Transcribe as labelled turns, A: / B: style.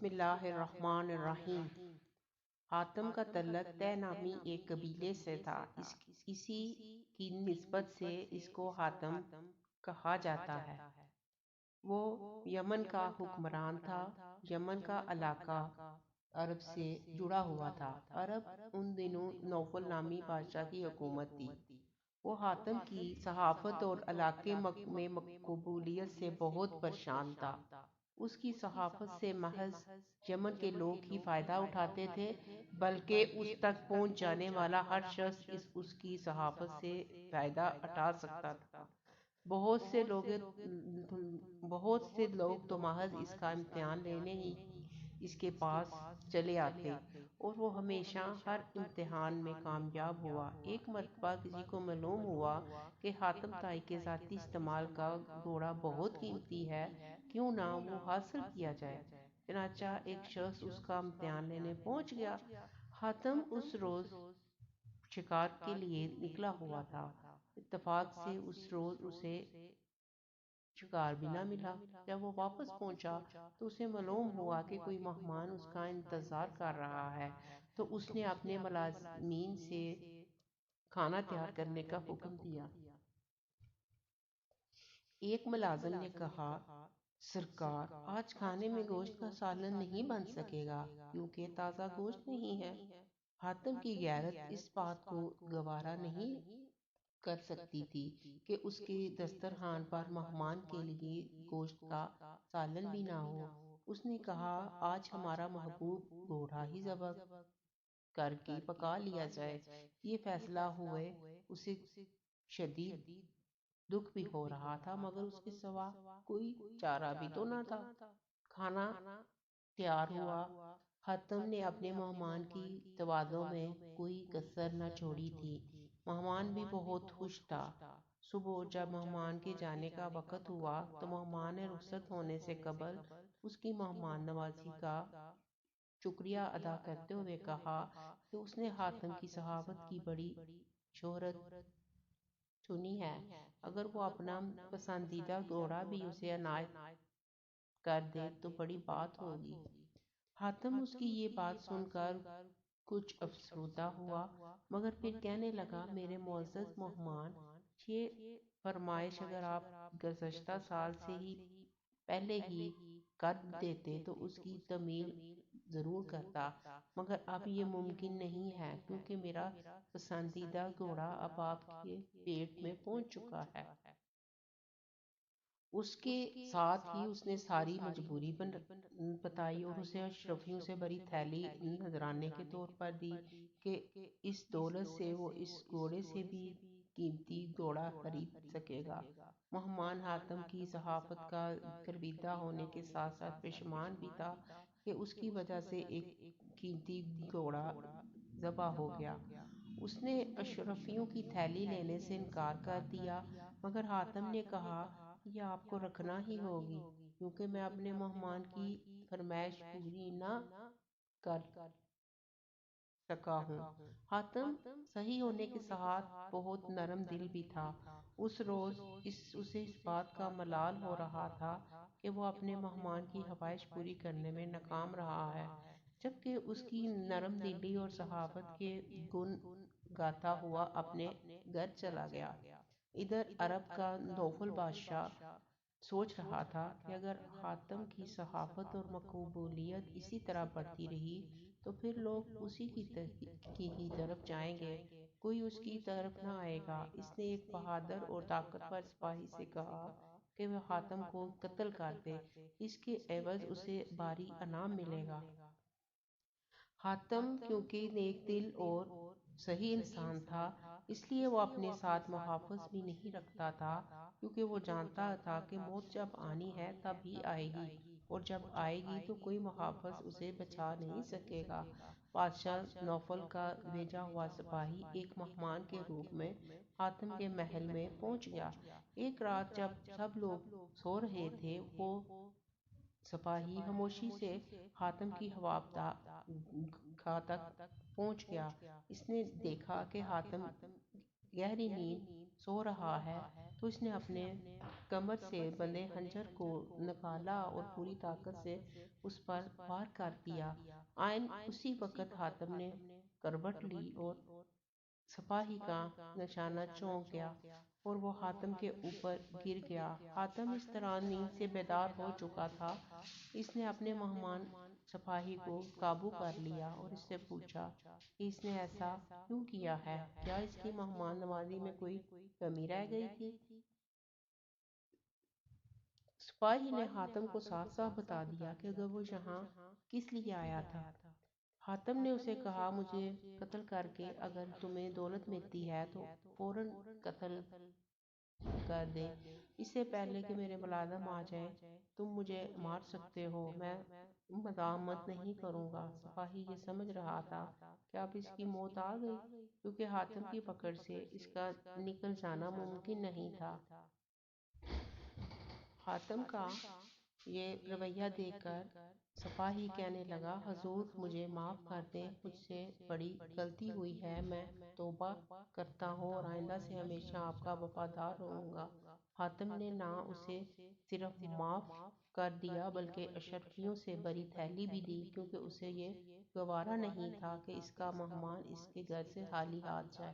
A: بسم اللہ الرحمن الرحیم۔ حاتم کا تعلق طے نامی ایک قبیلے سے تھا۔ اسی کی نسبت سے اس کو حاتم کہا جاتا ہے۔ وہ یمن کا حکمران تھا۔ یمن کا علاقہ عرب سے جڑا ہوا تھا۔ عرب ان دنوں نوفل نامی بادشاہ کی حکومت تھی۔ وہ حاتم کی صحافت اور علاقے میں مقبولیت سے بہت پریشان تھا۔ اس کی صحافت سے محض یمن کے لوگ ہی فائدہ اٹھاتے تھے، بلکہ اس تک پہنچ جانے والا ہر شخص اس کی صحافت سے فائدہ اٹھا سکتا تھا۔ بہت سے لوگ تو محض اس کا امتحان لینے ہی اس کے پاس چلے آتے اور وہ ہمیشہ ہر امتحان میں کامیاب ہوا۔ ایک مرتبہ کسی کو معلوم ہوا کہ حاتم طائی کے ذاتی استعمال کا گھوڑا بہت قیمتی ہے، کیوں نہ وہ حاصل کیا جائے۔ چنانچہ ایک شخص اس کا امتحان لینے پہنچ گیا۔ حاتم اس روز شکار کے لیے نکلا ہوا تھا۔ اتفاق سے اس روز اسے شکار بھی نہ ملا۔ جب وہ واپس پہنچا تو اسے معلوم ہوا کہ کوئی مہمان اس کا انتظار کر رہا ہے، تو اس نے اپنے ملازمین سے کھانا تیار کرنے کا حکم دیا۔ ایک ملازم نے کہا، سرکار، آج کھانے میں گوشت کا سالن نہیں بن سکے گا کیونکہ تازہ گوشت نہیں ہے۔ حاتم کی غیرت اس بات کو گوارا نہیں کر سکتی تھی کہ اس کے دسترخوان پر مہمان کے لیے گوشت کا سالن بھی نہ ہو۔ اس نے کہا، آج ہمارا محبوب گھوڑا ہی ذبح کر کے پکا لیا جائے۔ یہ فیصلہ ہوئے اسے شدید دکھ بھی ہو رہا تھا، مگر اس کے سوا کوئی چارہ بھی تو نہ تھا۔ کھانا تیار ہوا۔ حاتم نے اپنے مہمان کی تواضع میں کوئی کسر نہ چھوڑی تھی۔ مہمان بھی بہت خوش تھا۔ صبح جب مہمان کے جانے کا وقت ہوا تو مہمان نے رخصت ہونے سے قبل اس کی مہمان نوازی کا شکریہ ادا کرتے ہوئے کہا کہ اس نے حاتم کی صحافت کی بڑی شہرت سنی ہے، اگر وہ اپنا پسندیدہ گھوڑا بھی اسے عنایت کر دے تو بڑی بات ہوگی۔ حاتم اس کی یہ بات سن کر کچھ افسردہ ہوا، مگر پھر کہنے لگا، میرے معزز مہمان، یہ فرمائش اگر آپ گزشتہ سال سے ہی پہلے ہی کر دیتے تو اس کی تعمیل ضرور کرتا، مگر اب یہ ممکن نہیں ہے کیونکہ میرا پسندیدہ گھوڑا اب آپ کے پیٹ میں پہنچ چکا ہے۔ اس کے ساتھ ہی اس نے ساری مجبوری بتائی اور اسے اشرفیوں سے بڑی تھیلی نذرانے کے طور پر دی کہ اس دولت سے وہ اس گھوڑے سے بھی قیمتی گھوڑا خرید سکے گا۔ مہمان حاتم کی صحافت کا گرویدہ ہونے کے ساتھ ساتھ پشیمان بھی تھا کہ اس کی وجہ سے ایک قیمتی گھوڑا ذبح ہو گیا۔ اس نے اشرفیوں کی تھیلی لینے سے انکار کر دیا، مگر حاتم نے کہا، یہ آپ کو رکھنا ہی ہوگی کیونکہ میں اپنے مہمان کی فرمائش پوری نہ کر سکا ہوں۔ حاتم صحیح ہونے کے ساتھ بہت نرم دل بھی تھا۔ اس روز اسے اس بات کا ملال ہو رہا تھا کہ وہ اپنے مہمان کی خواہش پوری کرنے میں ناکام رہا ہے، جبکہ اس کی نرم دلی اور صحافت کے گن گاتا ہوا اپنے گھر چلا گیا۔ ادھر عرب کا نوفل بادشاہ سوچ رہا تھا کہ اگر حاتم کی صحافت اور مقبولیت اسی طرح بڑھتی رہی تو پھر لوگ اسی کی طرف جائیں گے، کوئی اس کی طرف نہ آئے گا۔ اس نے ایک بہادر اور طاقتور سپاہی سے کہا کہ وہ حاتم کو قتل کر دے، اس کے عوض اسے بھاری انعام ملے گا۔ حاتم کیونکہ نیک دل اور صحیح انسان تھا، اس لیے وہ اپنے ساتھ محافظ بھی نہیں رکھتا تھا، کیونکہ وہ جانتا تھا کہ موت جب آنی ہے تب ہی آئے گی اور جب آئے گی تو کوئی محافظ اسے بچا نہیں سکے گا۔ بادشاہ نوفل کا بھیجا ہوا سپاہی ایک مہمان کے روپ میں حاتم کے محل میں پہنچ گیا۔ ایک رات جب سب لوگ سو رہے تھے، وہ سپاہی خاموشی سے حاتم کی خواہ تک پہنچ گیا۔ اس نے دیکھا کہ حاتم گہری نیند سو رہا ہے، تو اس نے اپنے کمر سے بندے خنجر کو نکالا اور پوری طاقت سے اس پر وار کر دیا۔ آئین اسی وقت حاتم نے کروٹ لی اور سپاہی کا نشانہ چونک گیا اور وہ حاتم کے اوپر گر گیا۔ حاتم اس طرح نیند سے بیدار ہو چکا تھا۔ اس نے اپنے مہمان سپاہی کو قابو کر لیا اور اس سے پوچھا کہ اس نے ایسا کیوں کیا ہے؟ کیا اس کی مہمان نوازی میں کوئی کمی رہ گئی تھی؟ سپاہی نے حاتم کو صاف صاف بتا دیا کہ اگر وہ یہاں کس لیے آیا تھا۔ حاتم نے اسے کہا مجھے قتل کر کے اگر تمہیں دولت ملتی ہے تو فوراً قتل کر دے، اس سے پہلے کہ میرے ملازم آ جائیں تم مجھے مار سکتے ہو، میں مزاحمت نہیں کروں گا۔ سپاہی یہ سمجھ رہا تھا کہ اب اس کی موت آ گئی، کیونکہ حاتم کی پکڑ سے اس کا نکل جانا ممکن نہیں تھا۔ حاتم کا یہ رویہ دیکھ کر سپاہی کہنے لگا حضور مجھے معاف کر دیں، مجھ سے بڑی غلطی ہوئی ہے، میں توبہ کرتا ہوں اور آئندہ سے ہمیشہ آپ کا وفادار رہوں گا۔ حاتم نے نہ اسے صرف معاف کر دیا بلکہ اشرفیوں سے بری تھیلی بھی دی، کیونکہ اسے یہ گوارا نہیں تھا کہ اس کا مہمان اس کے گھر سے خالی ہاتھ جائے۔